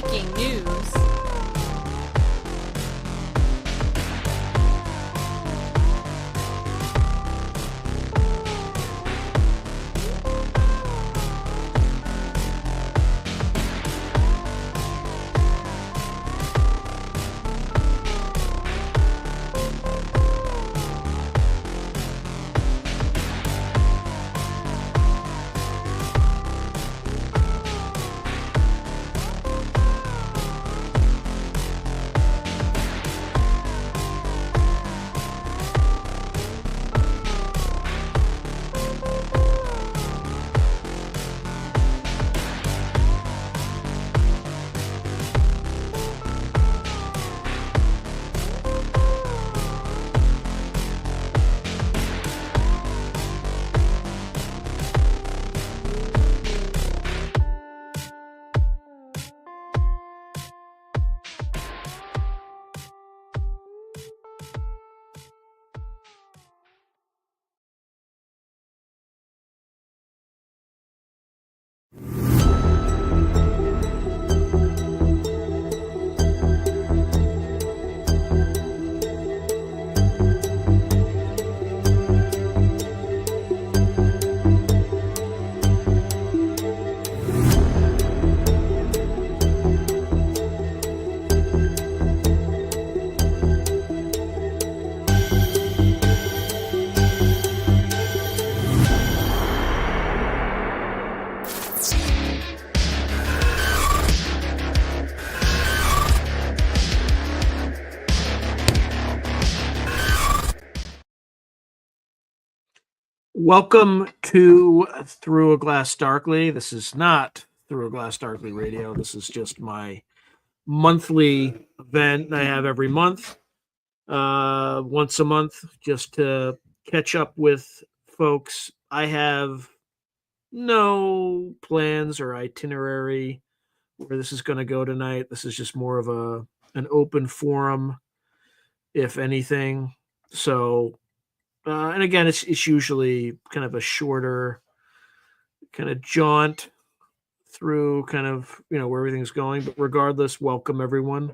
Breaking news. Welcome to Through a Glass Darkly. This is not Through a Glass Darkly Radio. This is just my monthly event I have every month, once a month, just to catch up with folks. I have no plans or itinerary where this is going to go tonight. This is just more of an open forum, if anything. So and again, it's usually kind of a shorter kind of jaunt through kind of where everything's going. But regardless, welcome everyone.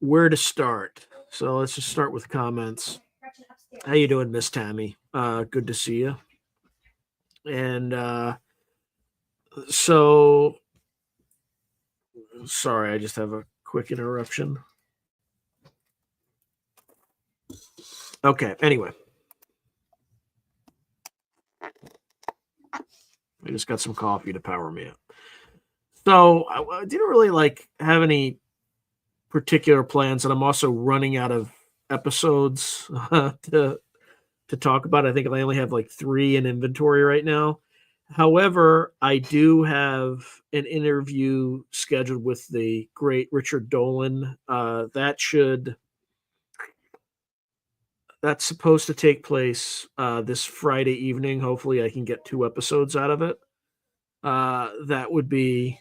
Where to start? So let's just start with comments. How you doing, Miss Tammy? Good to see you. And so sorry, I just have a quick interruption. Okay, anyway. I just got some coffee to power me up. So I didn't really have any particular plans, and I'm also running out of episodes to talk about. I think I only have 3 in inventory right now. However, I do have an interview scheduled with the great Richard Dolan. That's supposed to take place this Friday evening. Hopefully I can get 2 episodes out of it. That would be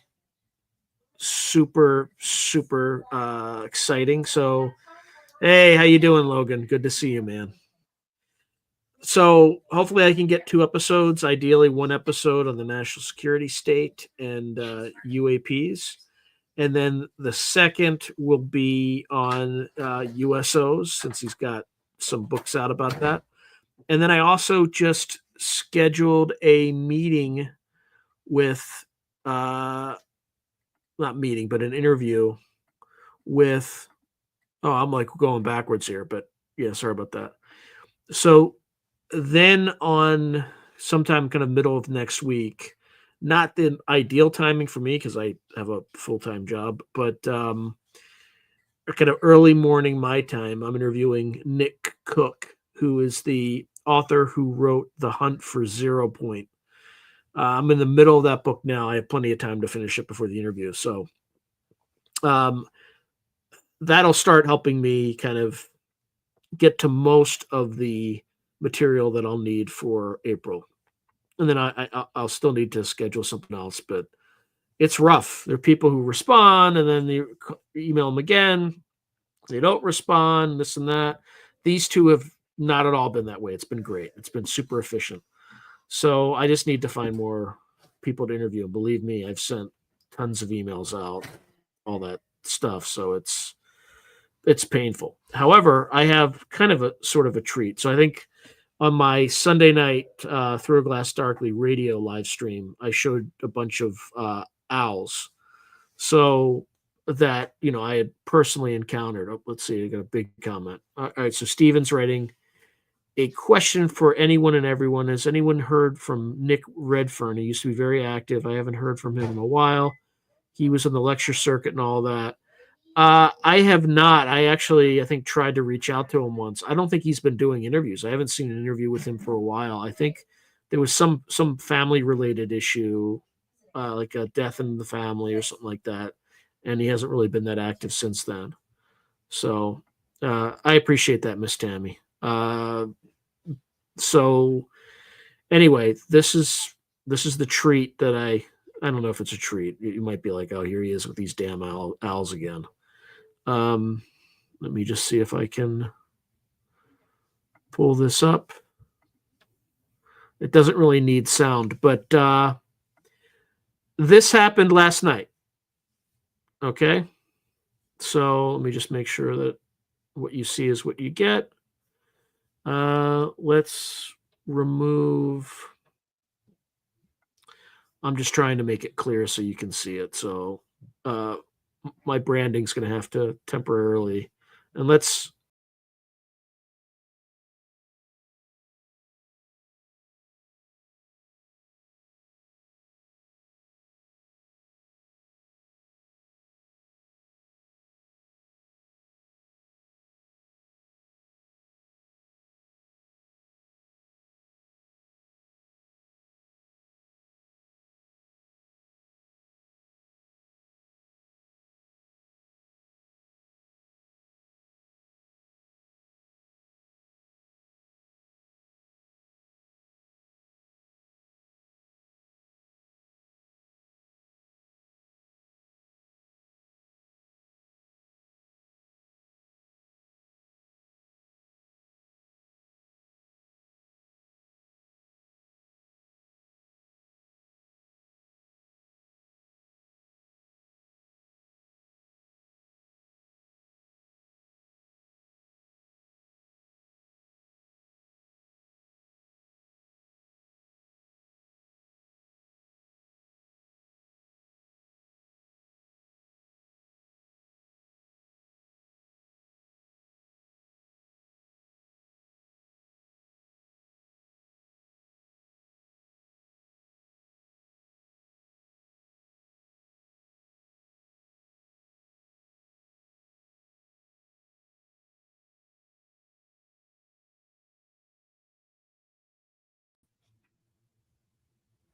super exciting. So hey, how you doing, Logan? Good to see you, man. So hopefully I can get 2 episodes, ideally 1 episode on the national security state and UAPs. And then the second will be on USOs, since he's got some books out about that. And then I also just scheduled a meeting with, not meeting, but an interview with, I'm going backwards here, but yeah, sorry about that. So then on sometime kind of middle of next week, not the ideal timing for me because I have a full-time job, but kind of early morning my time, I'm interviewing Nick Cook, who is the author who wrote The Hunt for 0 Point. I'm in the middle of that book now. I have plenty of time to finish it before the interview. So that'll start helping me kind of get to most of the material that I'll need for April. And then I'll still need to schedule something else, but it's rough. There are people who respond and then you email them again. They don't respond, this and that. These 2 have not at all been that way. It's been great. It's been super efficient. So I just need to find more people to interview. Believe me, I've sent tons of emails out, all that stuff. So it's painful. However, I have kind of a sort of a treat. So I think on my Sunday night Through a Glass Darkly radio live stream, I showed a bunch of owls. So that, I had personally encountered. Oh, let's see, I got a big comment. All right, so Steven's writing a question for anyone and everyone. Has anyone heard from Nick Redfern? He used to be very active. I haven't heard from him in a while. He was on the lecture circuit and all that. I have not. I think tried to reach out to him once. I don't think he's been doing interviews. I haven't seen an interview with him for a while. I think there was some family related issue, like a death in the family or something like that, and he hasn't really been that active since then. So I appreciate that, Miss Tammy. So anyway, this is the treat that I don't know if it's a treat. You might be like, oh, here he is with these damn owls again. Let me just see if I can pull this up. It doesn't really need sound, but this happened last night. Okay. So let me just make sure that what you see is what you get. Let's remove. I'm just trying to make it clear so you can see it. So my branding's going to have to temporarily, and let's.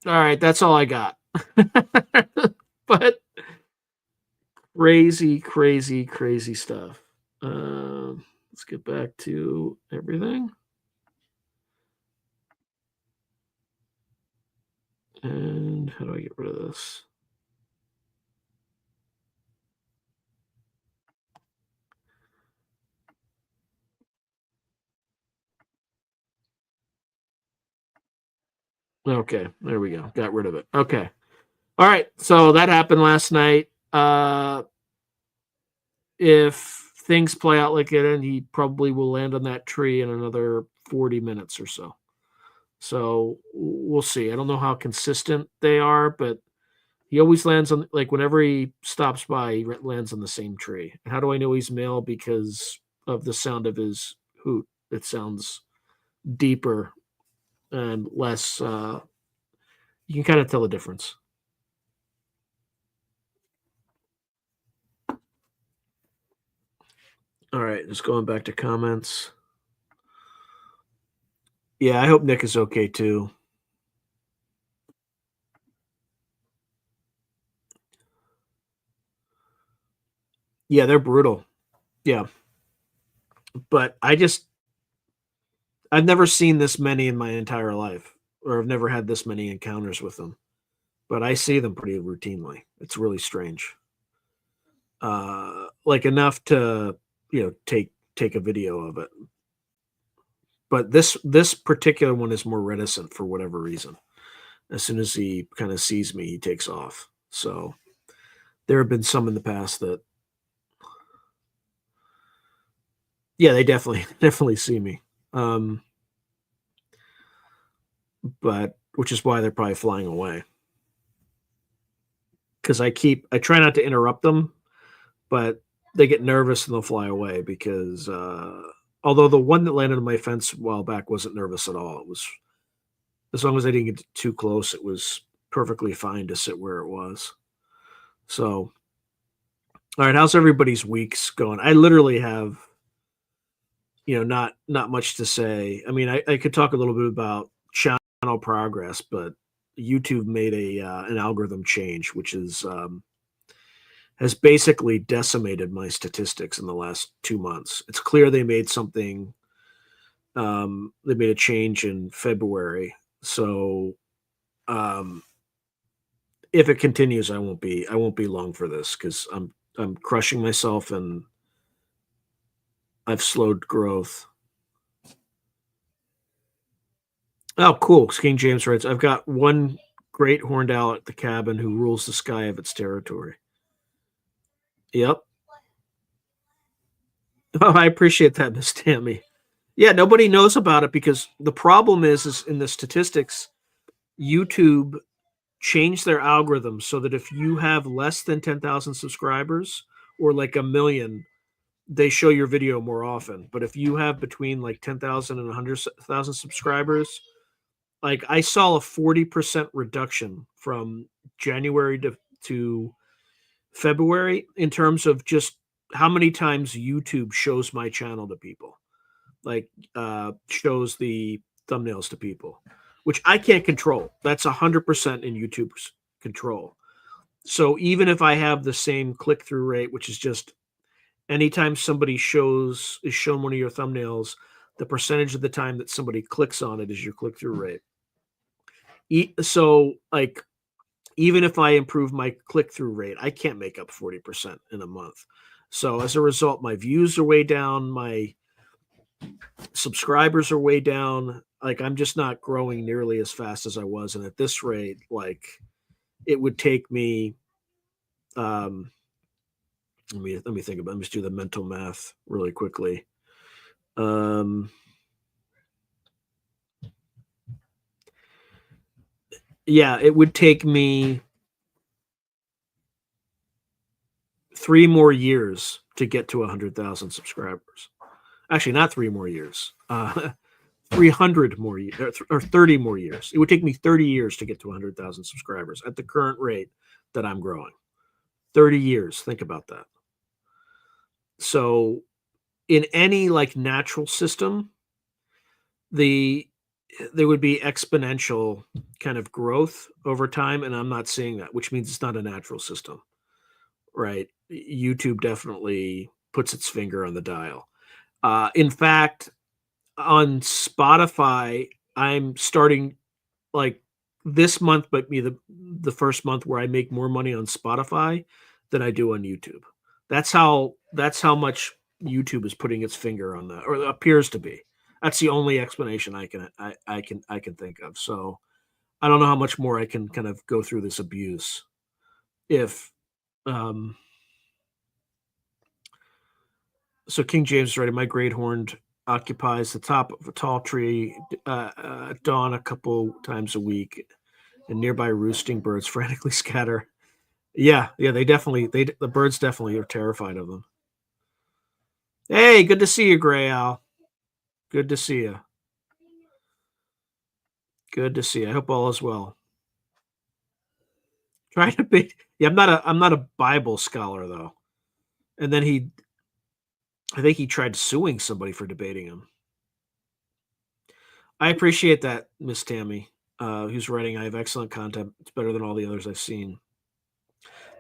All right, that's all I got. But crazy, crazy, crazy stuff. Let's get back to everything. And how do I get rid of this? Okay, there we go. Got rid of it. Okay. All right. So that happened last night. If things play out like it, and he probably will land on that tree in another 40 minutes or so. So we'll see. I don't know how consistent they are, but he always lands on, like, whenever he stops by, he lands on the same tree. How do I know he's male? Because of the sound of his hoot. It sounds deeper and less. You can kind of tell the difference. All right, just going back to comments. Yeah, I hope Nick is okay too. Yeah, they're brutal. Yeah. But I've never seen this many in my entire life, or I've never had this many encounters with them. But I see them pretty routinely. It's really strange. Like enough to, take a video of it. But this particular one is more reticent for whatever reason. as soon as he kind of sees me, he takes off. So there have been some in the past that, yeah, they definitely definitely see me. Um, but which is why they're probably flying away. Because I try not to interrupt them, but they get nervous and they'll fly away because although the one that landed on my fence a while back wasn't nervous at all. It was, as long as I didn't get too close, it was perfectly fine to sit where it was. So, all right, how's everybody's weeks going? I literally have, not much to say. I mean, I could talk a little bit about channel progress, but YouTube made an algorithm change, which has basically decimated my statistics in the last 2 months. It's clear they made something. They made a change in February, so if it continues, I won't be long for this because I'm crushing myself and I've slowed growth. Oh, cool. King James writes, I've got one great horned owl at the cabin who rules the sky of its territory. Yep. Oh, I appreciate that, Miss Tammy. Yeah, nobody knows about it because the problem is in the statistics, YouTube changed their algorithm so that if you have less than 10,000 subscribers or like a million, they show your video more often. But if you have between like 10,000 and 100,000 subscribers, like I saw a 40% reduction from January to February in terms of just how many times YouTube shows my channel to people, like shows the thumbnails to people, which I can't control. That's 100% in YouTube's control. So even if I have the same click through rate, which is just anytime somebody is shown one of your thumbnails, the percentage of the time that somebody clicks on it is your click through rate. So like even if I improve my click through rate, I can't make up 40% in a month. So as a result, my views are way down, my subscribers are way down. Like I'm just not growing nearly as fast as I was. And at this rate, like it would take me let me think about it. Let me just do the mental math really quickly. Yeah, it would take me 3 more years to get to 100,000 subscribers. Actually, not 3 more years. 300 more years or 30 more years. It would take me 30 years to get to 100,000 subscribers at the current rate that I'm growing. 30 years. Think about that. So in any like natural system, there would be exponential kind of growth over time, and I'm not seeing that, which means it's not a natural system, right? YouTube definitely puts its finger on the dial. In fact, on Spotify, I'm starting like this month, but be the first month where I make more money on Spotify than I do on YouTube. That's how much YouTube is putting its finger on that, or appears to be. That's the only explanation I can think of. So I don't know how much more I can kind of go through this abuse. If so, King James is right. My great horned occupies the top of a tall tree at dawn a couple times a week, and nearby roosting birds frantically scatter. Yeah, the birds definitely are terrified of them. Hey, good to see you, Gray Owl. Good to see you. Good to see you. I hope all is well. Trying to be, yeah, I'm not a Bible scholar though. And then I think he tried suing somebody for debating him. I appreciate that, Miss Tammy, who's writing. I have excellent content. It's better than all the others I've seen.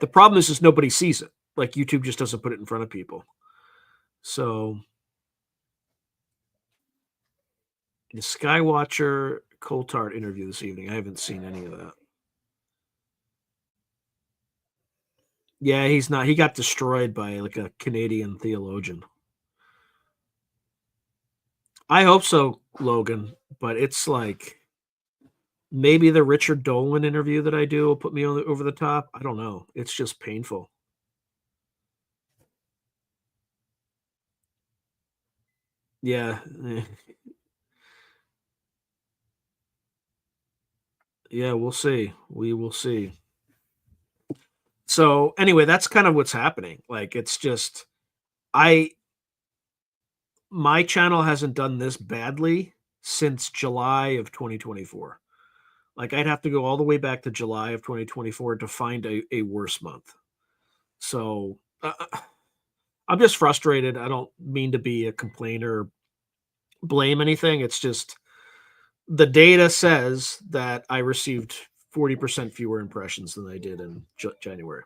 The problem is nobody sees it. Like YouTube just doesn't put it in front of people. So the Skywatcher Coltart interview this evening. I haven't seen any of that. Yeah, he's not. He got destroyed by like a Canadian theologian. I hope so, Logan. But it's like Maybe the Richard Dolan interview that I do will put me over the top. I don't know. It's just painful. Yeah. Yeah, we'll see. We will see. So anyway, that's kind of what's happening. Like it's just I my channel hasn't done this badly since July of 2024. Like I'd have to go all the way back to July of 2024 to find a worse month. So I'm just frustrated. I don't mean to be a complainer, blame anything. It's just the data says that I received 40% fewer impressions than I did in January.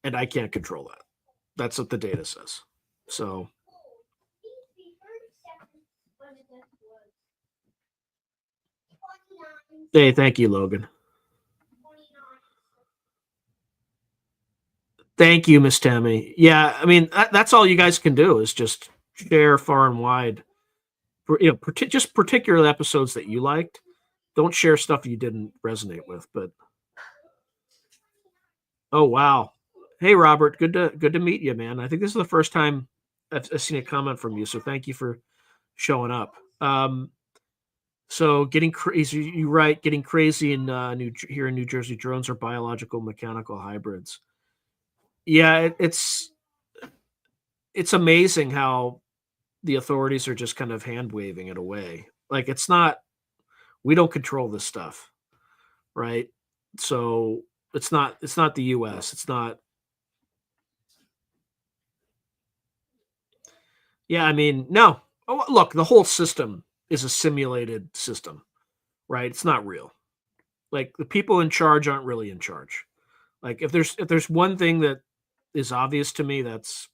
And I can't control that. That's what the data says. So, hey, thank you, Logan. Thank you, Miss Tammy. Yeah, I mean that's all you guys can do is just share far and wide. Just particular episodes that you liked. Don't share stuff you didn't resonate with. But oh wow, hey Robert, good to meet you, man. I think this is the first time I've seen a comment from you, so thank you for showing up. So getting crazy, you right? Getting crazy in here in New Jersey, drones are biological mechanical hybrids. Yeah, it's amazing how the authorities are just kind of hand waving it away. Like it's not we don't control this stuff, right? So it's not the US. It's not yeah, I mean, no. Oh, look, the whole system is a simulated system, right? It's not real. Like the people in charge aren't really in charge. Like if there's one thing that is obvious to me, that's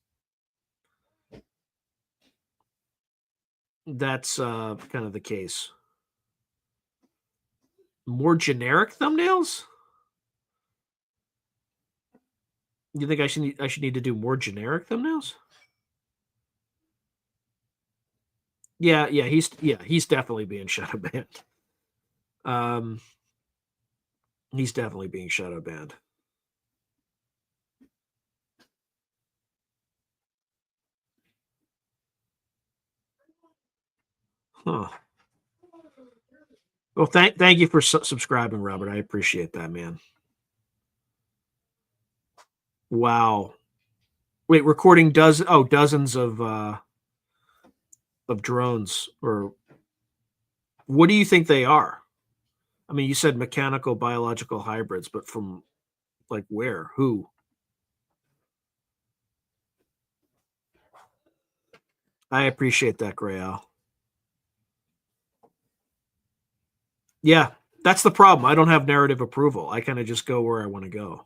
kind of the case. More generic thumbnails? You think I should need to do more generic thumbnails? Yeah, he's definitely being shadow banned. Um, he's definitely being shadow banned. Huh. Well, thank you for subscribing, Robert. I appreciate that, man. Wow. Wait, recording dozens of drones or what do you think they are? I mean, you said mechanical biological hybrids, but from like where? Who? I appreciate that, Grail. Yeah, that's the problem. I don't have narrative approval. I kind of just go where I want to go.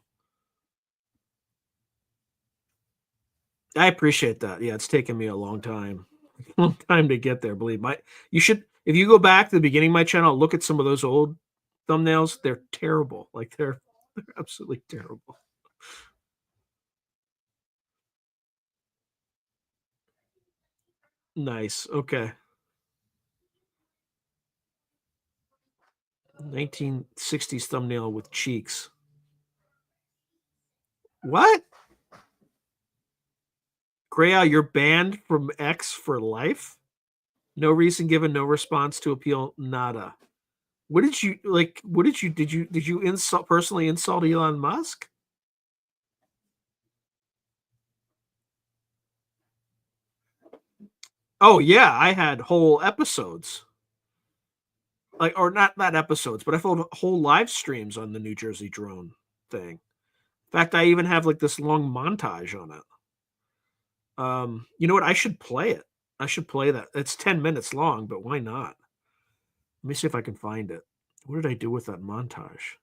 I appreciate that. Yeah, it's taken me a long time, long time to get there. Believe me, you should. If you go back to the beginning of my channel, look at some of those old thumbnails. They're terrible. Like they're absolutely terrible. Nice. Okay. 1960s thumbnail with cheeks. What? Grail, you're banned from X for life? No reason given, no response to appeal, nada. What did you like? What did you insult personally insult Elon Musk? Oh yeah, I had whole episodes. Like or not episodes, but I followed whole live streams on the New Jersey drone thing. In fact, I even have like this long montage on it. You know what? I should play it. I should play that. It's 10 minutes long, but why not? Let me see if I can find it. What did I do with that montage?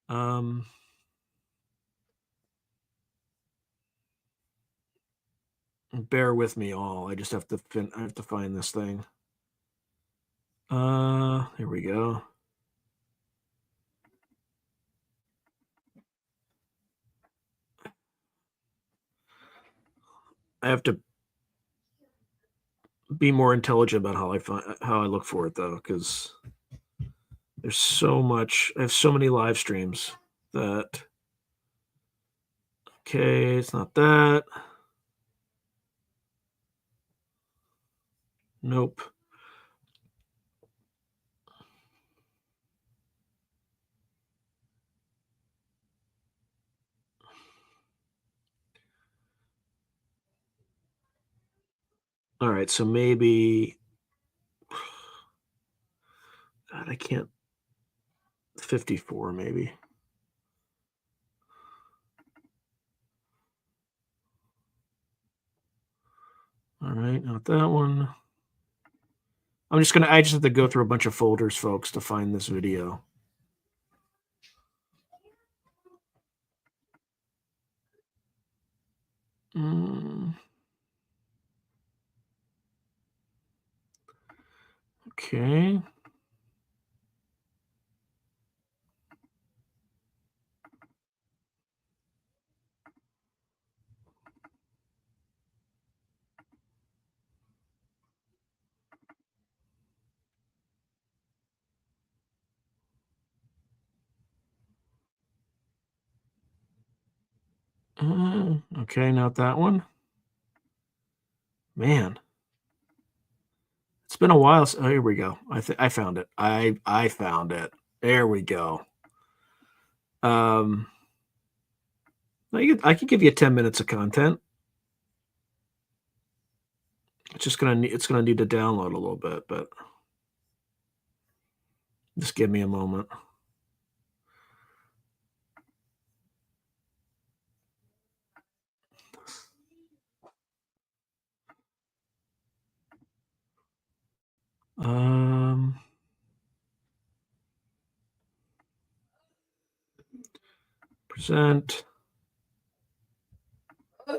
Um, bear with me all. I just have to I have to find this thing. Here we go. I have to be more intelligent about how I look for it though, because There's so much. I have so many live streams that. Okay, it's not that. Nope. All right, so maybe. God, I can't. 54, maybe. All right, not that one. I just have to go through a bunch of folders, folks, to find this video. Okay. Okay, not that one. Man, it's been a while. Oh, here we go. I found it. I found it. There we go. I could give you 10 minutes of content. It's gonna need to download a little bit, but just give me a moment. Present. All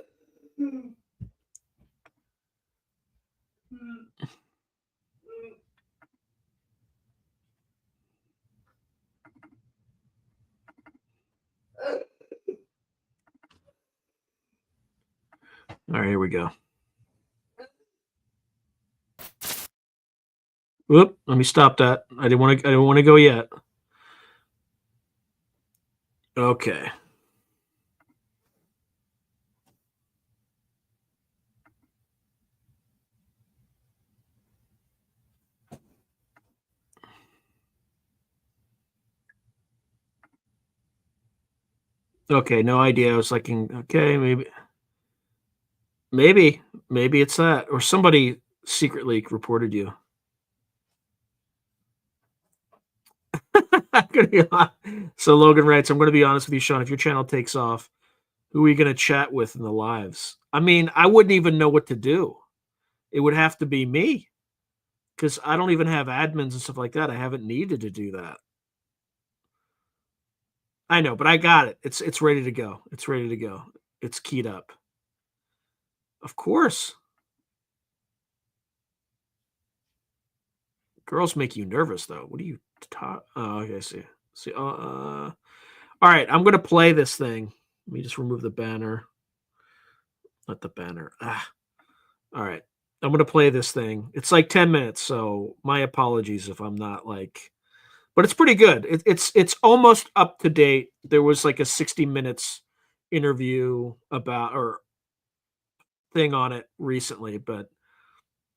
right, here we go. Whoop! Let me stop that. I didn't want to go yet. Okay. Okay, no idea. I was like, okay, maybe it's that, or somebody secretly reported you. So Logan writes, I'm going to be honest with you, Sean. If your channel takes off, who are you going to chat with in the lives? I mean, I wouldn't even know what to do. It would have to be me because I don't even have admins and stuff like that. I haven't needed to do that. I know, but I got it. It's ready to go. It's ready to go. It's keyed up. Of course. Girls make you nervous, though. What are you talking? Oh, okay, see. All right, I'm going to play this thing. Let me just remove the banner. Not the banner. All right. I'm going to play this thing. It's like 10 minutes, so my apologies if I'm not like, but it's pretty good. It's almost up to date. There was like a 60 minutes interview about or thing on it recently, but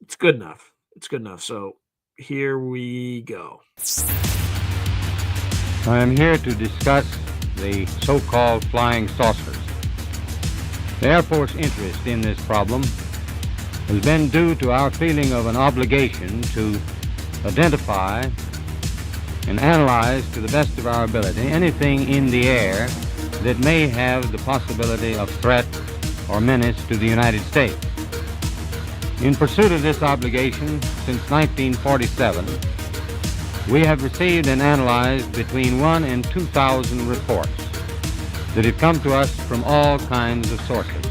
it's good enough. It's good enough. So here we go. I am here to discuss the so-called flying saucers. The Air Force interest in this problem has been due to our feeling of an obligation to identify and analyze to the best of our ability anything in the air that may have the possibility of threat or menace to the United States. In pursuit of this obligation, since 1947, we have received and analyzed between 1,000 and 2,000 reports that have come to us from all kinds of sources.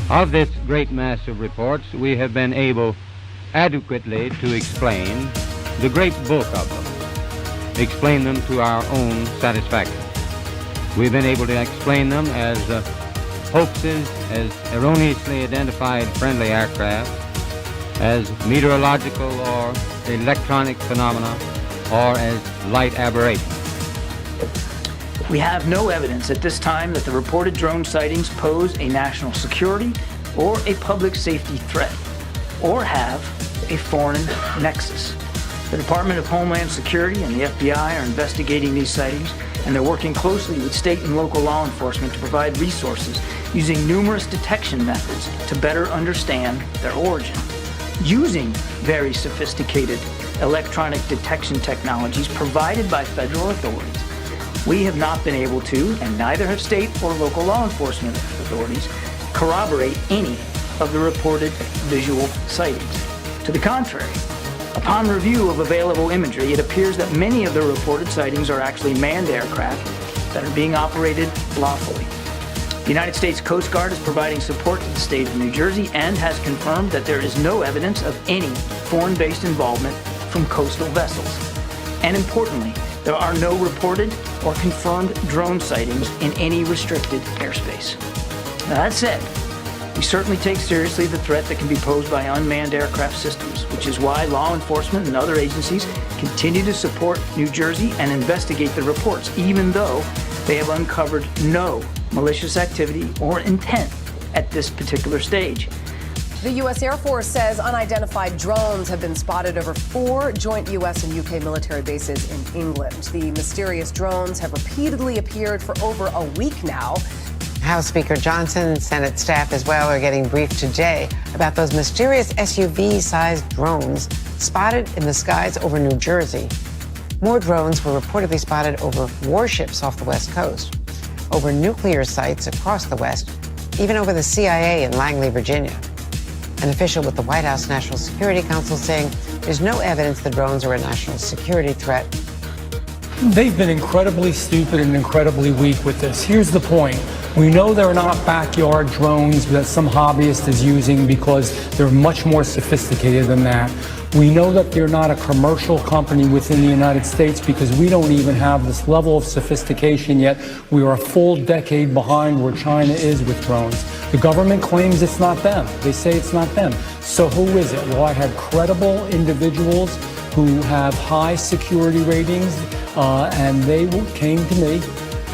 Of this great mass of reports, we have been able adequately to explain the great bulk of them, explain them to our own satisfaction. We've been able to explain them as hoaxes, as erroneously identified friendly aircraft, as meteorological or electronic phenomena, or as light aberrations. We have no evidence at this time that the reported drone sightings pose a national security or a public safety threat, or have a foreign nexus. The Department of Homeland Security and the FBI are investigating these sightings, and they're working closely with state and local law enforcement to provide resources using numerous detection methods to better understand their origin. Using very sophisticated electronic detection technologies provided by federal authorities, we have not been able to, and neither have state or local law enforcement authorities, corroborate any of the reported visual sightings. To the contrary, upon review of available imagery, it appears that many of the reported sightings are actually manned aircraft that are being operated lawfully. The United States Coast Guard is providing support to the state of New Jersey and has confirmed that there is no evidence of any foreign-based involvement from coastal vessels. And importantly, there are no reported or confirmed drone sightings in any restricted airspace. Now, that said, we certainly take seriously the threat that can be posed by unmanned aircraft systems, which is why law enforcement and other agencies continue to support New Jersey and investigate the reports, even though they have uncovered no malicious activity or intent at this particular stage. The U.S. Air Force says unidentified drones have been spotted over 4 joint U.S. and U.K. military bases in England. The mysterious drones have repeatedly appeared for over a week now. House Speaker Johnson and Senate staff as well are getting briefed today about those mysterious SUV-sized drones spotted in the skies over New Jersey. More drones were reportedly spotted over warships off the West Coast, over nuclear sites across the West, even over the CIA in Langley, Virginia. An official with the White House National Security Council saying there's no evidence the drones are a national security threat. They've been incredibly stupid and incredibly weak with this. Here's the point. We know they're not backyard drones that some hobbyist is using because they're much more sophisticated than that. We know that they're not a commercial company within the United States because we don't even have this level of sophistication yet. We are a full decade behind where China is with drones. The government claims it's not them. They say it's not them. So who is it? Well, I have credible individuals who have high security ratings, and they came to me.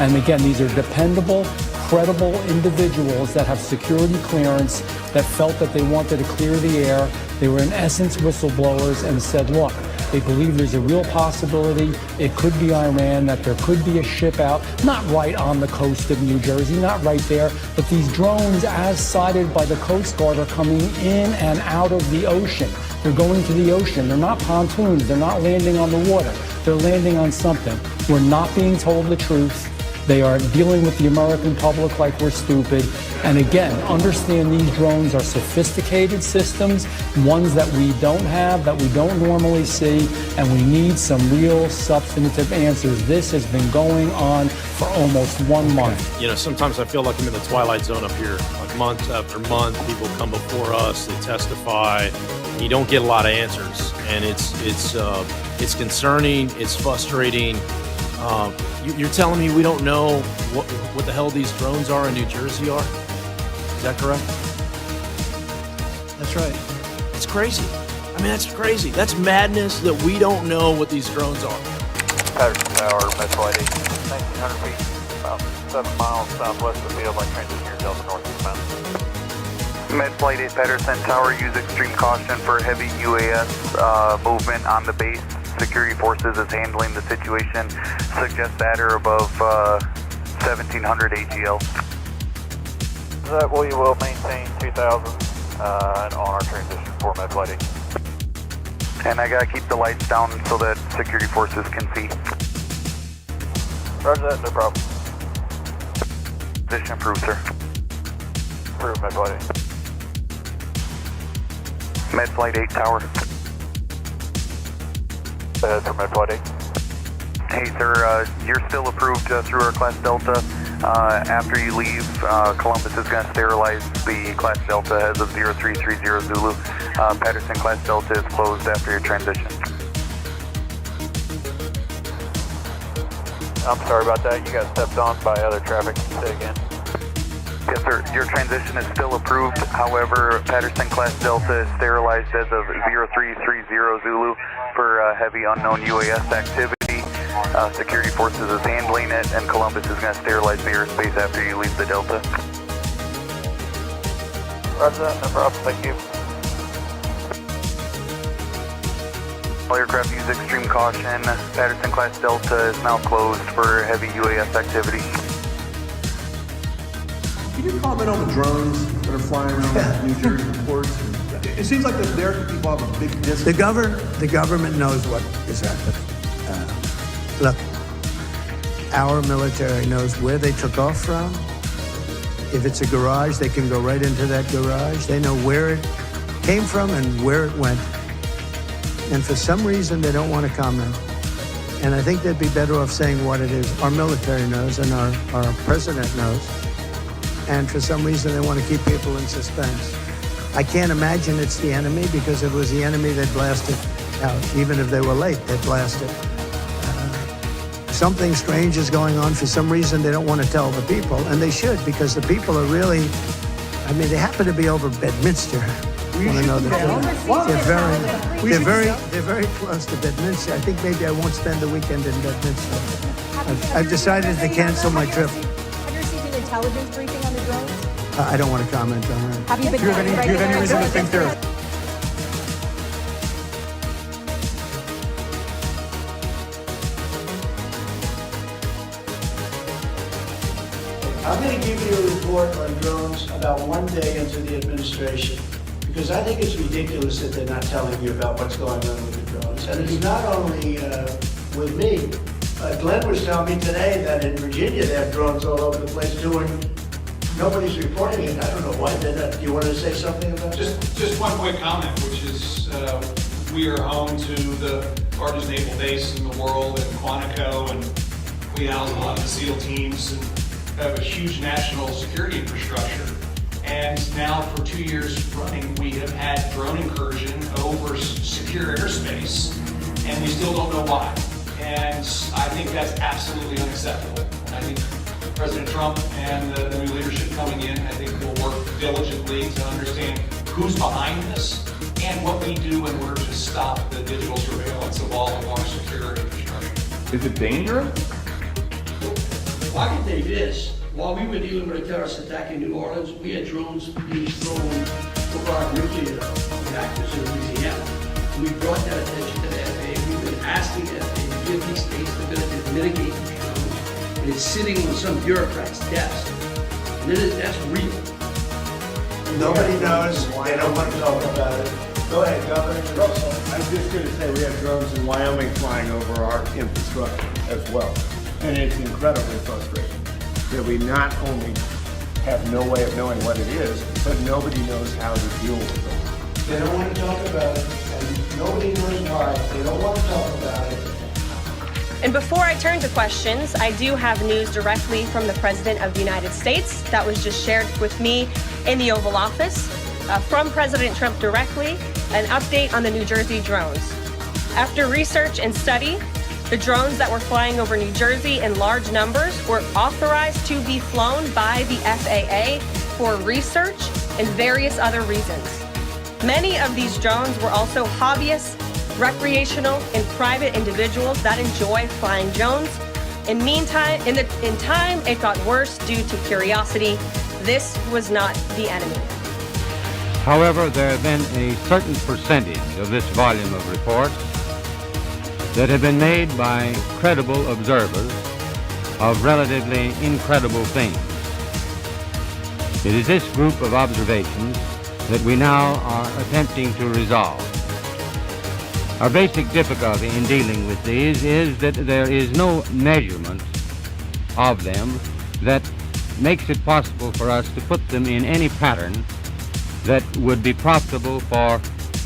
And again, these are dependable, credible individuals that have security clearance that felt that they wanted to clear the air. They were in essence whistleblowers and said, look, they believe there's a real possibility it could be Iran, that there could be a ship out, not right on the coast of New Jersey, not right there, but these drones, as cited by the Coast Guard, are coming in and out of the ocean. They're going to the ocean. They're not pontoons. They're not landing on the water. They're landing on something. We're not being told the truth. They are dealing with the American public like we're stupid. And again, understand these drones are sophisticated systems, ones that we don't have, that we don't normally see, and we need some real substantive answers. This has been going on for almost 1 month. You know, sometimes I feel like I'm in the twilight zone up here. Like month after month, people come before us, they testify. You don't get a lot of answers, and it's concerning, it's frustrating. You're telling me we don't know what the hell these drones are in New Jersey are? Is that correct? That's right. It's crazy. I mean, that's crazy. That's madness that we don't know what these drones are. Patterson Tower, Metro ID, 1,900 feet, about 7 miles southwest of the field, like transition here, Delta northeastbound. Med Flight 8 Patterson Tower, use extreme caution for heavy UAS movement on the base. Security Forces is handling the situation. Suggest at or above 1,700 AGL. That we will maintain 2,000 and on our transition for Med Flight 8. And I gotta keep the lights down so that Security Forces can see. Roger that, no problem. Position approved, sir. Approved, Med Flight 8. Med Flight 8 Tower. Ahead for Med Flight 8. Hey, sir, you're still approved through our Class Delta. After you leave, Columbus is going to sterilize the Class Delta as of 0330 Zulu. Patterson Class Delta is closed after your transition. I'm sorry about that. You got stepped on by other traffic. Say again. Yes, sir. Your transition is still approved. However, Patterson Class Delta is sterilized as of 0330 Zulu. for heavy unknown UAS activity. Security forces is handling it, and Columbus is going to sterilize the airspace after you leave the Delta. Roger that, no problem, thank you. All aircraft use extreme caution. Patterson class Delta is now closed for heavy UAS activity. Can you comment on the drones that are flying around New Jersey ports? It seems like the American people have a big distance. The government knows what is happening. Look, our military knows where they took off from. If it's a garage, they can go right into that garage. They know where it came from and where it went. And for some reason, they don't want to comment. And I think they'd be better off saying what it is. Our military knows and our president knows. And for some reason, they want to keep people in suspense. I can't imagine it's the enemy, because if it was the enemy, they'd blast it out. Even if they were late, they'd blast it. Something strange is going on. For some reason, they don't want to tell the people, and they should, because the people are really, I mean, they happen to be over Bedminster. I want to know that they're very close to Bedminster. I think maybe I won't spend the weekend in Bedminster. I've decided to cancel my trip. Have you received an intelligence briefing on the drones? I don't want to comment on that. Have you been? Do you have any reason to think they're? I'm going to give you a report on drones about one day into the administration, because I think it's ridiculous that they're not telling you about what's going on with the drones. And it's not only with me. Glenn was telling me today that in Virginia they have drones all over the place doing, nobody's reporting it. I don't know why they're not. Do you want to say something about it? Just one quick comment, which is we are home to the largest naval base in the world in Quantico, and we house a lot of the SEAL teams and have a huge national security infrastructure. And now for 2 years running, we have had drone incursion over secure airspace, and we still don't know why. And I think that's absolutely unacceptable. I think President Trump and the new leadership coming in, I think will work diligently to understand who's behind this and what we do in order to stop the digital surveillance of all of our security infrastructure. Is it dangerous? I can tell you this, while we were dealing with a terrorist attack in New Orleans, we had drones being thrown over our nuclear reactors in Louisiana. We brought that attention to the FAA. We've been asking the FAA to give these states the ability to mitigate these drones. And it's sitting on some bureaucrat's desk. And that's real. Nobody knows. They don't want to talk about it. Go ahead, Governor. I'm just going to say we have drones in Wyoming flying over our infrastructure as well. And it's incredibly frustrating that we not only have no way of knowing what it is, but nobody knows how to deal with it. They don't want to talk about it, and nobody knows why. They don't want to talk about it. And before I turn to questions, I do have news directly from the President of the United States that was just shared with me in the Oval Office. From President Trump directly, an update on the New Jersey drones. After research and study, the drones that were flying over New Jersey in large numbers were authorized to be flown by the FAA for research and various other reasons. Many of these drones were also hobbyists, recreational, and private individuals that enjoy flying drones. In time, it got worse due to curiosity. This was not the enemy. However, there have been a certain percentage of this volume of reports that have been made by credible observers of relatively incredible things. It is this group of observations that we now are attempting to resolve. Our basic difficulty in dealing with these is that there is no measurement of them that makes it possible for us to put them in any pattern that would be profitable for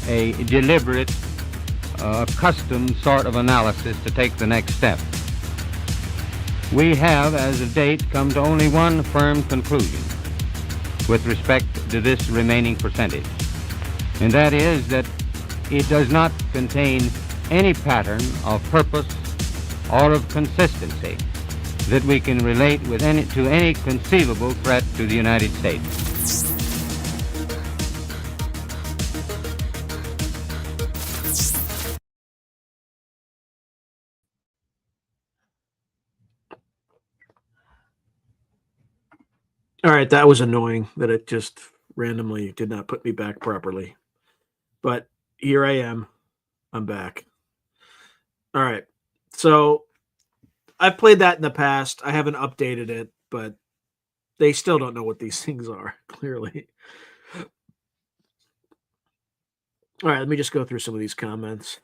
a deliberate, custom sort of analysis to take the next step. We have, as of date, come to only one firm conclusion with respect to this remaining percentage, and that is that it does not contain any pattern of purpose or of consistency that we can relate with to any conceivable threat to the United States. All right, that was annoying that it just randomly did not put me back properly. But here I am. I'm back. All right. So I've played that in the past. I haven't updated it, but they still don't know what these things are, clearly. All right, let me just go through some of these comments.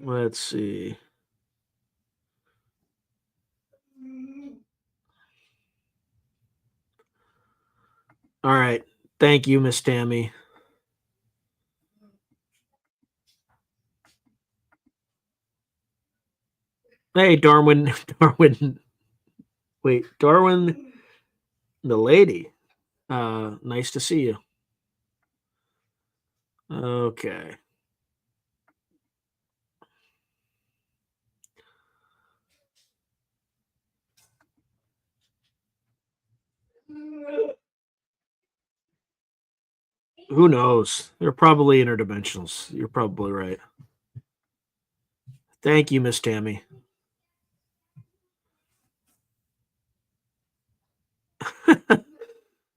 Let's see. All right. Thank you, Miss Tammy. Hey, Darwin. Darwin. Wait, Darwin, the lady. Nice to see you. Okay. Who knows? They're probably interdimensionals. You're probably right. Thank you, Miss Tammy.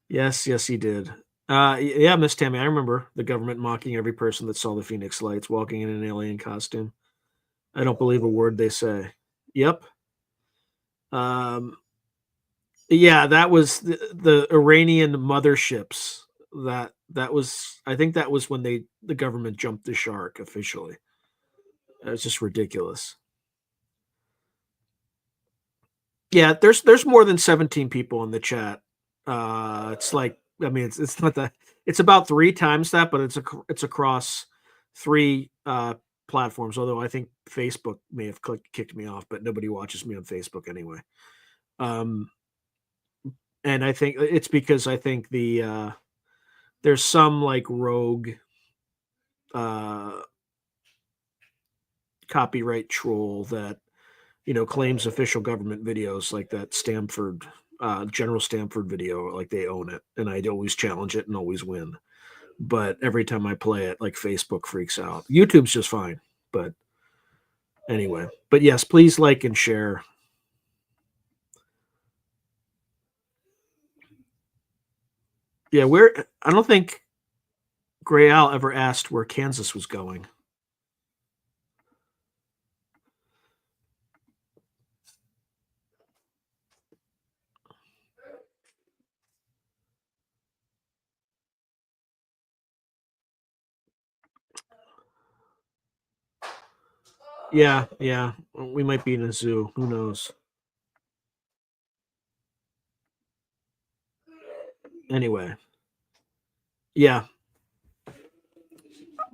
Yes, he did. Yeah, Miss Tammy, I remember the government mocking every person that saw the Phoenix Lights walking in an alien costume. I don't believe a word they say. Yep. Yeah, that was the Iranian motherships. That was, I think that was when the government jumped the shark officially. It's just ridiculous. Yeah, there's more than 17 people in the chat. It's like, I mean, it's not that, it's about 3 times that, but it's across 3 platforms. Although I think Facebook may have kicked me off, but nobody watches me on Facebook anyway. And I think it's because I think there's some like rogue copyright troll that claims official government videos, like that Stanford General Stanford video, like they own it, and I'd always challenge it and always win. But every time I play it, like Facebook freaks out. YouTube's just fine, but anyway. But yes, please like and share. Yeah, I don't think Gray Al ever asked where Kansas was going. Yeah, we might be in a zoo. Who knows? Anyway, yeah,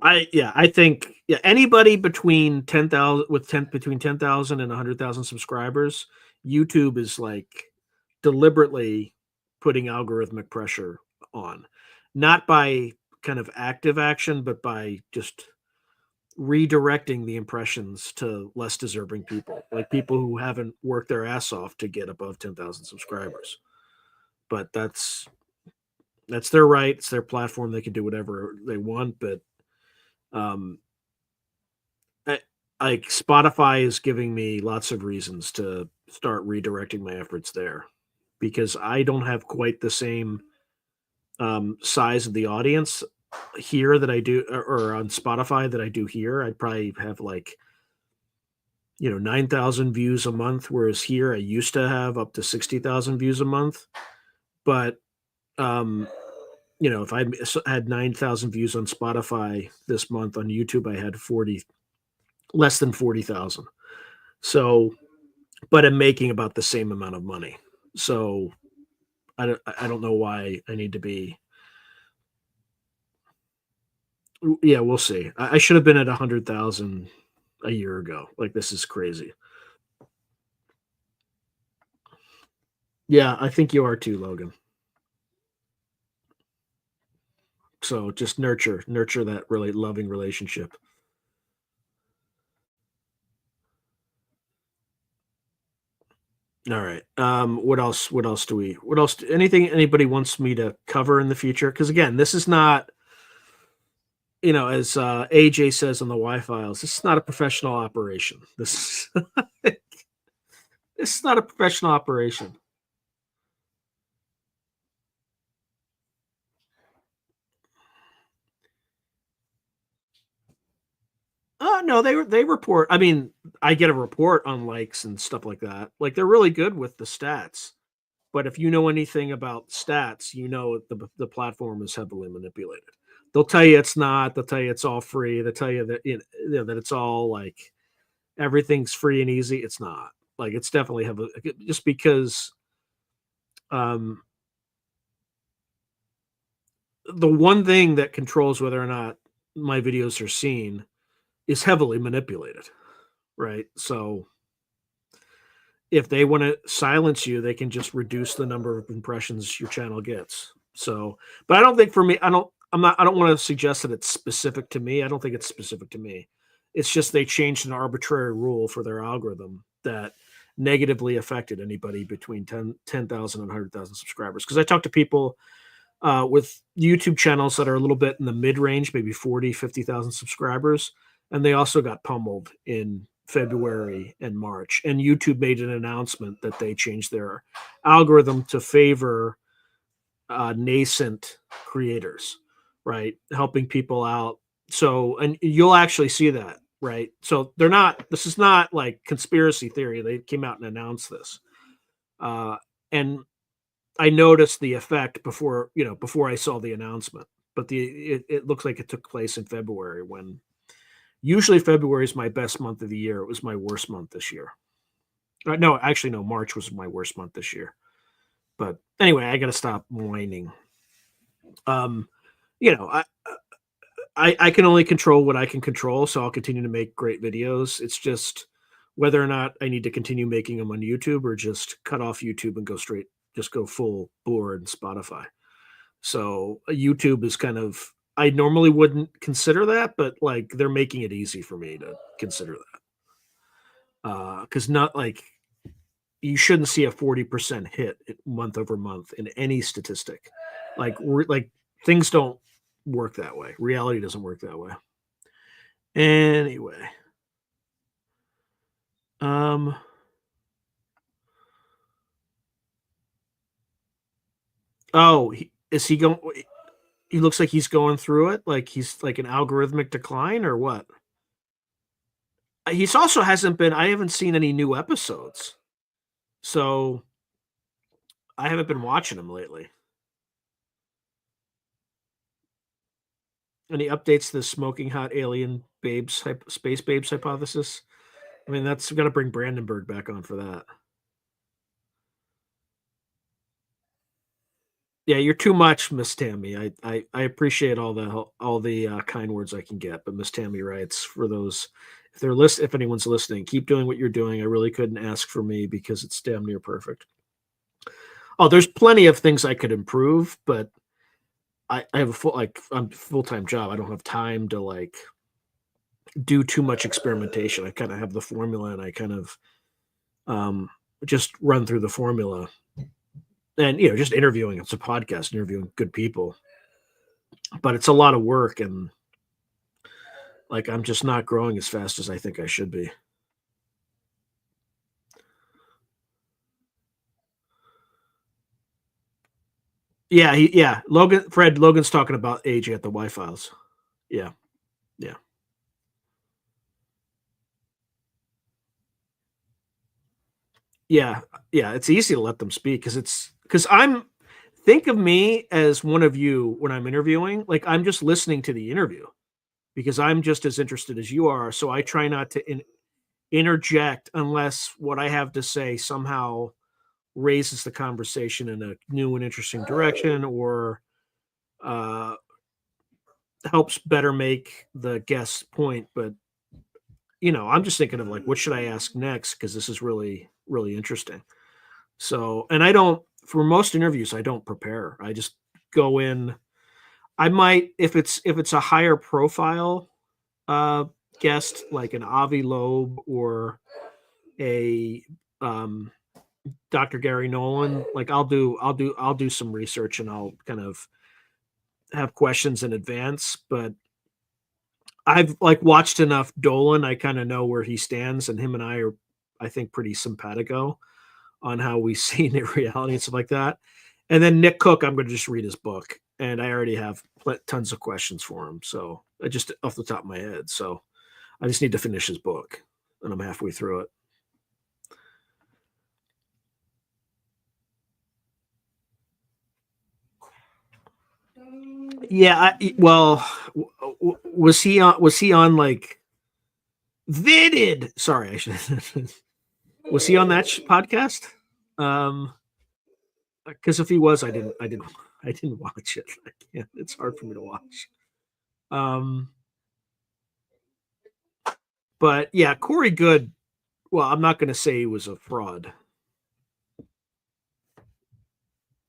I think anybody between 10,000 between 10,000 and 100,000 subscribers, YouTube is like deliberately putting algorithmic pressure on, not by kind of active action, but by just redirecting the impressions to less deserving people, like people who haven't worked their ass off to get above 10,000 subscribers. But that's their right. It's their platform. They can do whatever they want, but like Spotify is giving me lots of reasons to start redirecting my efforts there, because I don't have quite the same size of the audience here that I do, or on Spotify that I do here. I'd probably have like 9,000 views a month, whereas here I used to have up to 60,000 views a month. But if I had 9,000 views on Spotify this month, on YouTube I had less than 40,000. So, but I'm making about the same amount of money. So I don't know why I need to be. Yeah, we'll see. I should have been at 100,000 a year ago. Like, this is crazy. Yeah, I think you are too, Logan. So just nurture that really loving relationship. All right. What else anything anybody wants me to cover in the future? Because again, this is not as AJ says on the Y-Files, this is not a professional operation. This is this is not a professional operation. No, they report. I mean, I get a report on likes and stuff like that. Like they're really good with the stats. But if you know anything about stats, you know the platform is heavily manipulated. They'll tell you it's not. They'll tell you it's all free. They'll tell you that that it's all like everything's free and easy. It's not. Like it's definitely just because um the one thing that controls whether or not my videos are seen is heavily manipulated, right? So if they want to silence you, they can just reduce the number of impressions your channel gets. So, but I don't think for me, I don't want to suggest that it's specific to me. I don't think it's specific to me. It's just they changed an arbitrary rule for their algorithm that negatively affected anybody between 10,000 and 100,000 subscribers. Because I talk to people with YouTube channels that are a little bit in the mid-range, maybe 40, 50,000 subscribers. And they also got pummeled in February and March. And YouTube made an announcement that they changed their algorithm to favor nascent creators, right? Helping people out. So, and you'll actually see that, right? So this is not like conspiracy theory. They came out and announced this. And I noticed the effect before I saw the announcement, but it looks like it took place in February when usually February is my best month of the year. It was my worst month this year. No, actually, no, March was my worst month this year. But anyway, I got to stop whining. I can only control what I can control, so I'll continue to make great videos. It's just whether or not I need to continue making them on YouTube or just cut off YouTube and go full bore in Spotify. So YouTube is kind of, I normally wouldn't consider that, but like they're making it easy for me to consider that. Because not like you shouldn't see a 40% hit month over month in any statistic. Like things don't work that way. Reality doesn't work that way. Anyway. Oh, is he going? He looks like he's going through it. Like he's like an algorithmic decline or what? He's also hasn't been. I haven't seen any new episodes, so I haven't been watching him lately. Any updates to the smoking hot alien babes, space babes hypothesis? I mean, that's got to bring Brandenburg back on for that. Yeah, you're too much, Miss Tammy. I appreciate all the kind words I can get, but Miss Tammy writes for those if anyone's listening, keep doing what you're doing. I really couldn't ask for me because it's damn near perfect. Oh, there's plenty of things I could improve, but I have I'm a full-time job. I don't have time to like do too much experimentation. I kind of have the formula and I kind of just run through the formula. And just interviewing, it's a podcast, interviewing good people, but it's a lot of work, and like I'm just not growing as fast as I think I should be. Yeah, Logan's talking about AJ at the Y-Files. Yeah. Yeah, it's easy to let them speak because think of me as one of you when I'm interviewing. Like I'm just listening to the interview because I'm just as interested as you are. So I try not to interject unless what I have to say somehow raises the conversation in a new and interesting direction or helps better make the guest's point. But I'm just thinking of like, what should I ask next? Because this is really, really interesting. So, and for most interviews, I don't prepare. I just go in. I might, if it's a higher profile guest, like an Avi Loeb or a Dr. Gary Nolan, like I'll do some research and I'll kind of have questions in advance. But I've like watched enough Dolan. I kind of know where he stands, and him and I are, I think, pretty simpatico on how we see in reality and stuff like that. And then Nick Cook, I'm going to just read his book, and I already have tons of questions for him. So I just off the top of my head. So I just need to finish his book, and I'm halfway through it. Yeah, was he on? Was he on like Vidded? Sorry, I should. Was he on that podcast? Because if he was, I didn't watch it. I can't. It's hard for me to watch. But yeah, Corey Good. Well, I'm not going to say he was a fraud.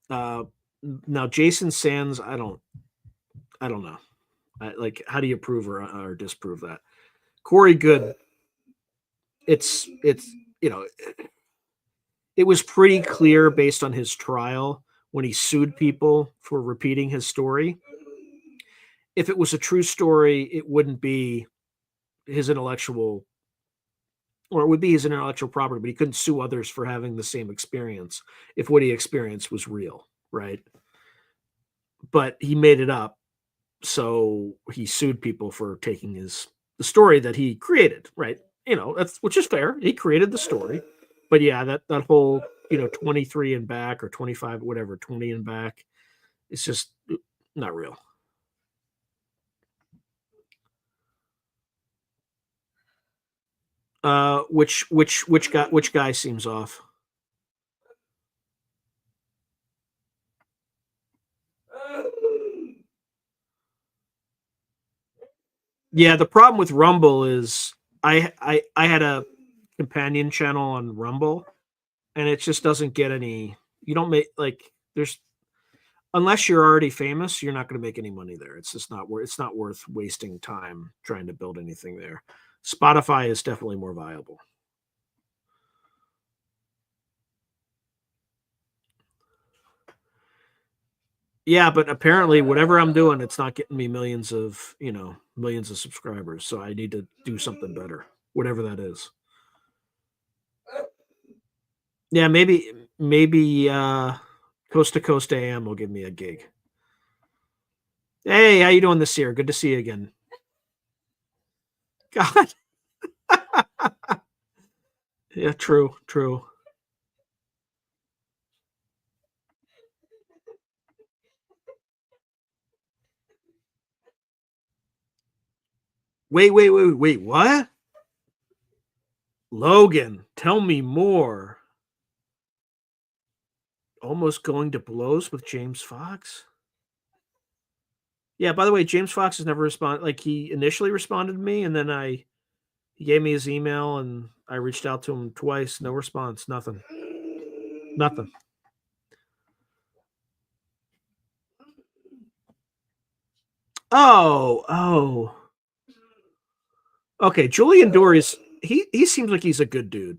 Now Jason Sands, I don't know. Like, how do you prove or disprove that? Corey Good, it's you know, it was pretty clear based on his trial when he sued people for repeating his story. If it was a true story, it wouldn't be his intellectual, or it would be his intellectual property, but he couldn't sue others for having the same experience if what he experienced was real, right? But he made it up, so he sued people for taking the story that he created, right? That's, which is fair. He created the story, but yeah, that whole 23 and back, or 25, whatever, 20 and back, it's just not real. Which guy seems off? Yeah, the problem with Rumble is I had a companion channel on Rumble, and it just doesn't get any. You don't make, like, there's, unless you're already famous, you're not going to make any money there. It's just not worth. It's not worth wasting time trying to build anything there. Spotify is definitely more viable. Yeah, but apparently whatever I'm doing, it's not getting me millions of subscribers. So I need to do something better, whatever that is. Yeah, maybe Coast to Coast AM will give me a gig. Hey, how you doing this year? Good to see you again. God. Yeah, true. Wait, what? Logan, tell me more. Almost going to blows with James Fox? Yeah, by the way, James Fox has never responded. Like, he initially responded to me, and then he gave me his email, and I reached out to him twice. No response. Nothing. Oh. Okay, Julian Dory's, he seems like he's a good dude.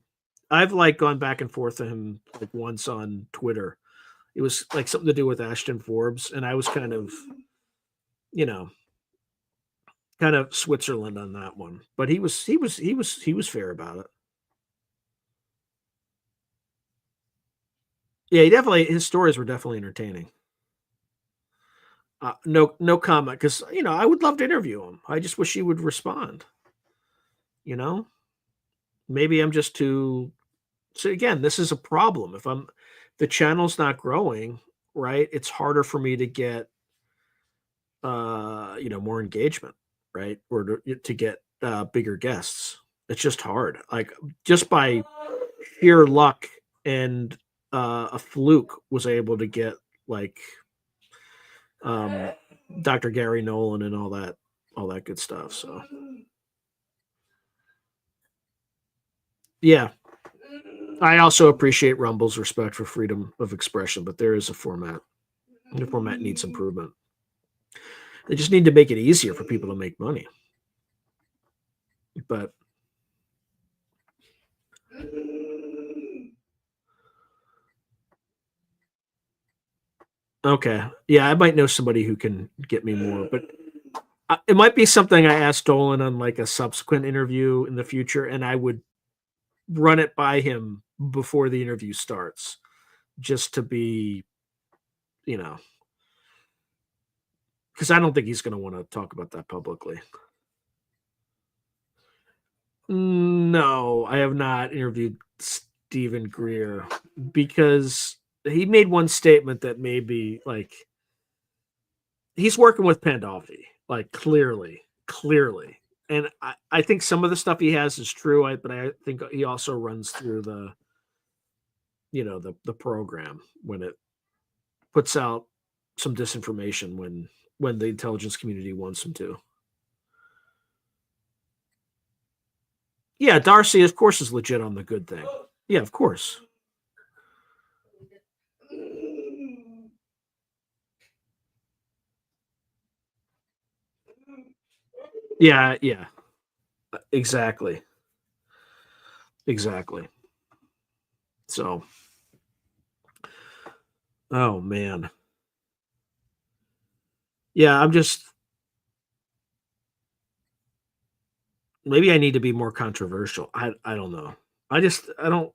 I've like gone back and forth to him like once on Twitter. It was like something to do with Ashton Forbes, and I was kind of Switzerland on that one. But he was fair about it. Yeah, his stories were definitely entertaining. No comment, because I would love to interview him. I just wish he would respond. Maybe I'm just too. So again, this is a problem. If the channel's not growing, right, it's harder for me to get more engagement, right, or to get bigger guests. It's just hard. Like, just by sheer luck and a fluke was able to get like Dr. Gary Nolan and all that good stuff. So yeah, I also appreciate Rumble's respect for freedom of expression, but there is a format. The format needs improvement. They just need to make it easier for people to make money. But okay, yeah, I might know somebody who can get me more, but It might be something I asked Dolan on like a subsequent interview in the future, and I would run it by him before the interview starts, just to be, because I don't think he's going to want to talk about that publicly. No, I have not interviewed Stephen Greer because he made one statement that made me like, he's working with Pandolfi, like clearly. And I think some of the stuff he has is true, but I think he also runs through the program when it puts out some disinformation when the intelligence community wants him to. Yeah, Darcy, of course, is legit on the good thing. Yeah, of course. Yeah. Exactly. So, oh man. Yeah, I'm just, maybe I need to be more controversial. I don't know. I don't,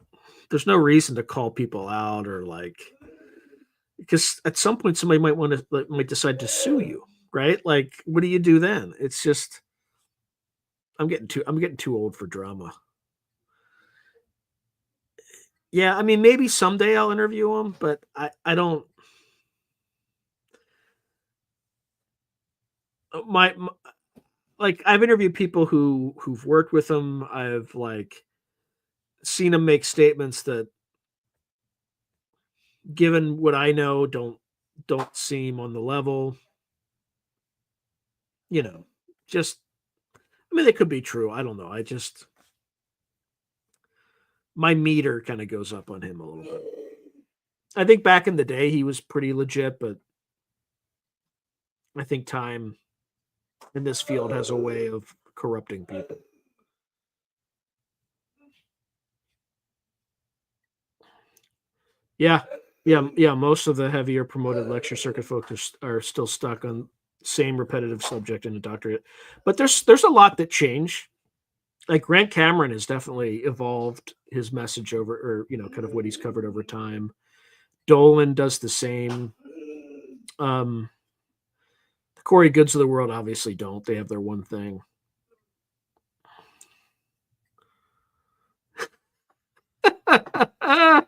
there's no reason to call people out or like, because at some point somebody might decide to sue you, right? Like, what do you do then? It's just, I'm getting too old for drama. Yeah, I mean, maybe someday I'll interview him, but I don't. My like, I've interviewed people who've worked with him. I've like seen him make statements that, given what I know, don't seem on the level. Just, I mean, they could be true. I don't know. My meter kind of goes up on him a little bit. I think back in the day he was pretty legit, but I think time in this field has a way of corrupting people. Yeah. Most of the heavier promoted lecture circuit folks are still stuck on same repetitive subject in a doctorate. But there's a lot that change. Like Grant Cameron has definitely evolved his message over, or kind of what he's covered over time. Dolan does the same. The Corey Goods of the world obviously don't. They have their one thing. All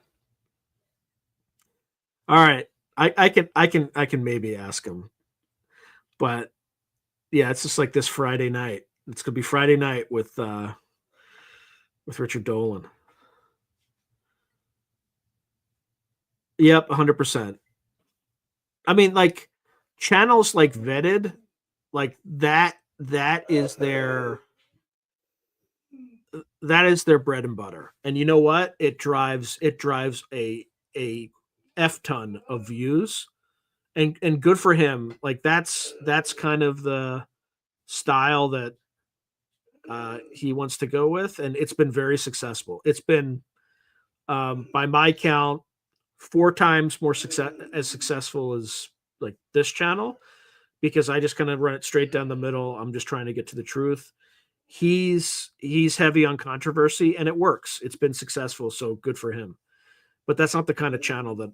right. I can maybe ask him. But yeah, it's just like this Friday night. It's gonna be Friday night with Richard Dolan. Yep, 100%. I mean, like, channels like Vetted, like that is their bread and butter. And you know what? It drives a F ton of views. And good for him. Like that's kind of the style that he wants to go with, and it's been very successful. It's been, by my count, 4 times more successful as like this channel, because I just kind of run it straight down the middle. I'm just trying to get to the truth. He's heavy on controversy, and it works. It's been successful, so good for him. But that's not the kind of channel that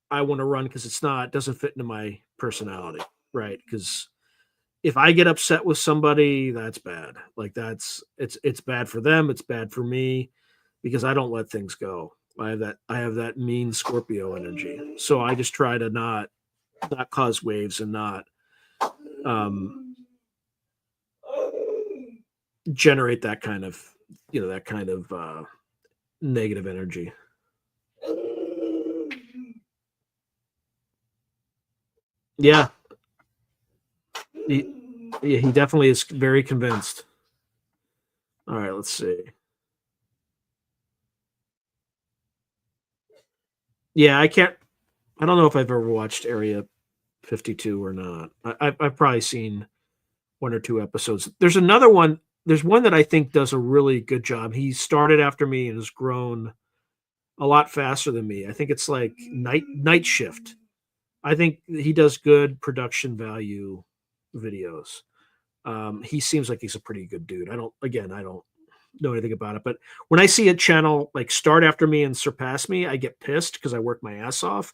I want to run, because it doesn't fit into my personality, right? Because if I get upset with somebody, that's bad. Like it's bad for them. It's bad for me, because I don't let things go. I have that mean Scorpio energy. So I just try to not cause waves and not generate that kind of negative energy. Yeah. He definitely is very convinced. All right, let's see. Yeah, I don't know if I've ever watched Area 52 or not. I've probably seen 1 or 2 episodes. There's another one. There's one that I think does a really good job. He started after me and has grown a lot faster than me. I think it's like Night Shift. I think he does good production value videos. He seems like he's a pretty good dude. I don't know anything about it, but when I see a channel like start after me and surpass me, I get pissed because I work my ass off.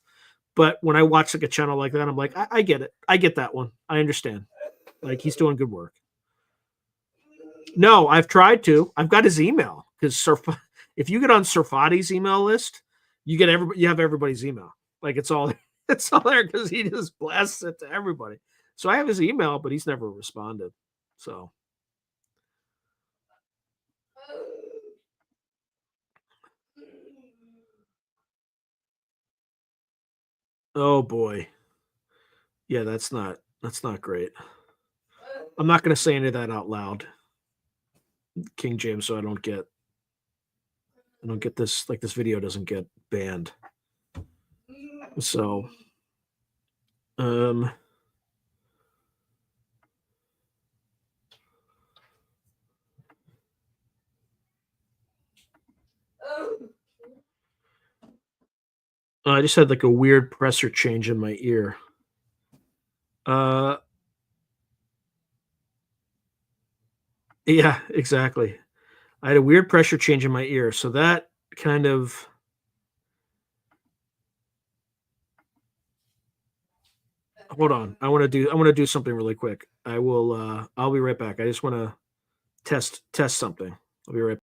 But when I watch like a channel like that, I'm like, I get it. I get that one. I understand. Like, he's doing good work. No, I've tried to. I've got his email because if you get on Surfati's email list, you have everybody's email. Like, it's all there because he just blasts it to everybody. So I have his email, but he's never responded. So. Oh boy. Yeah, that's not great. I'm not going to say any of that out loud, King James, so I don't get this, like, this video doesn't get banned. So, I just had like a weird pressure change in my ear. Yeah, exactly. I had a weird pressure change in my ear, so that kind of. Hold on, I want to do something really quick. I'll be right back. I just want to test something. I'll be right back.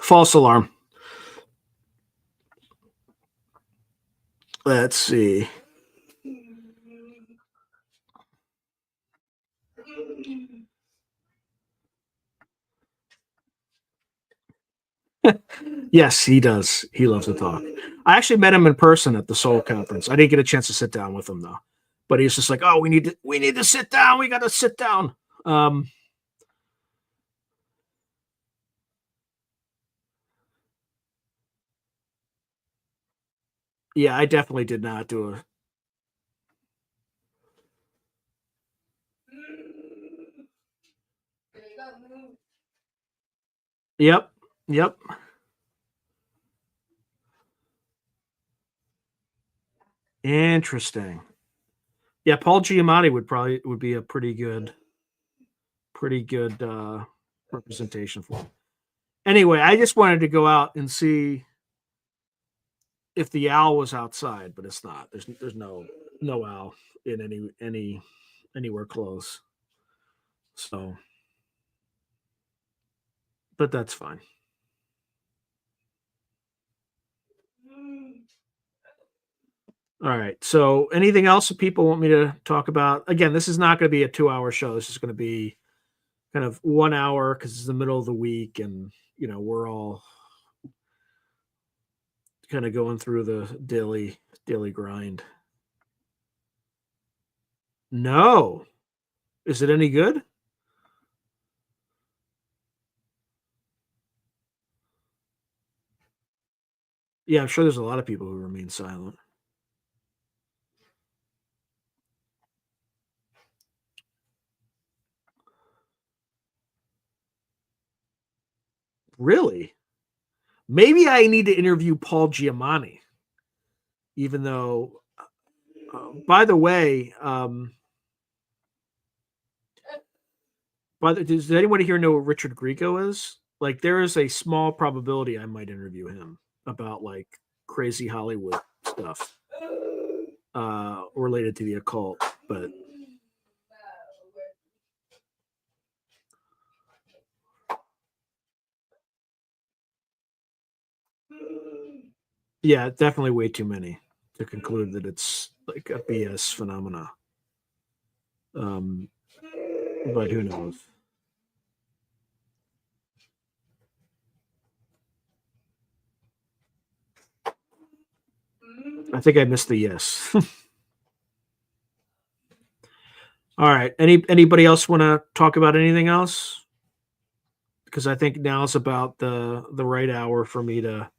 False alarm. Let's see. Yes, he does. He loves to talk. I actually met him in person at the Soul Conference. I didn't get a chance to sit down with him though, but he's just like, "Oh, we need to sit down. We got to sit down." Yeah, I definitely did not do a. Yep. Yep. Interesting. Yeah, Paul Giamatti would be a pretty good representation for him. Anyway, I just wanted to go out and see if the owl was outside, but it's not. There's no owl in anywhere close. So, but that's fine. All right. So, anything else that people want me to talk about? Again, this is not going to be a 2-hour show. This is going to be kind of 1 hour because it's the middle of the week, and we're all kind of going through the daily grind. No, is it any good? Yeah, I'm sure there's a lot of people who remain silent. Really? Maybe I need to interview Paul Giamatti, even though, by the way, does anybody here know what Richard Grieco is? Like, there is a small probability I might interview him about like crazy Hollywood stuff related to the occult, but yeah, definitely way too many to conclude that it's like a BS phenomena. But who knows? I think I missed the yes. All right. Anybody else want to talk about anything else? Because I think now's about the right hour for me to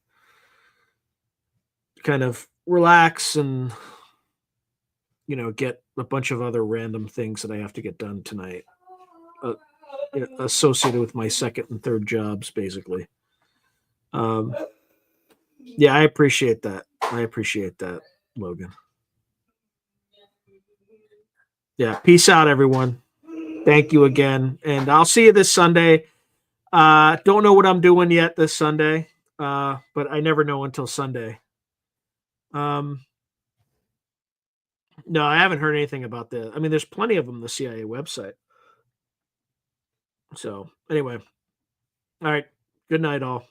kind of relax and get a bunch of other random things that I have to get done tonight, associated with my second and third jobs, basically. Yeah, I appreciate that. Logan. Yeah, peace out, everyone. Thank you again, and I'll see you this Sunday. Don't know what I'm doing yet this Sunday, but I never know until Sunday. No, I haven't heard anything about that. I mean, there's plenty of them on the CIA website. So anyway, all right. Good night, all.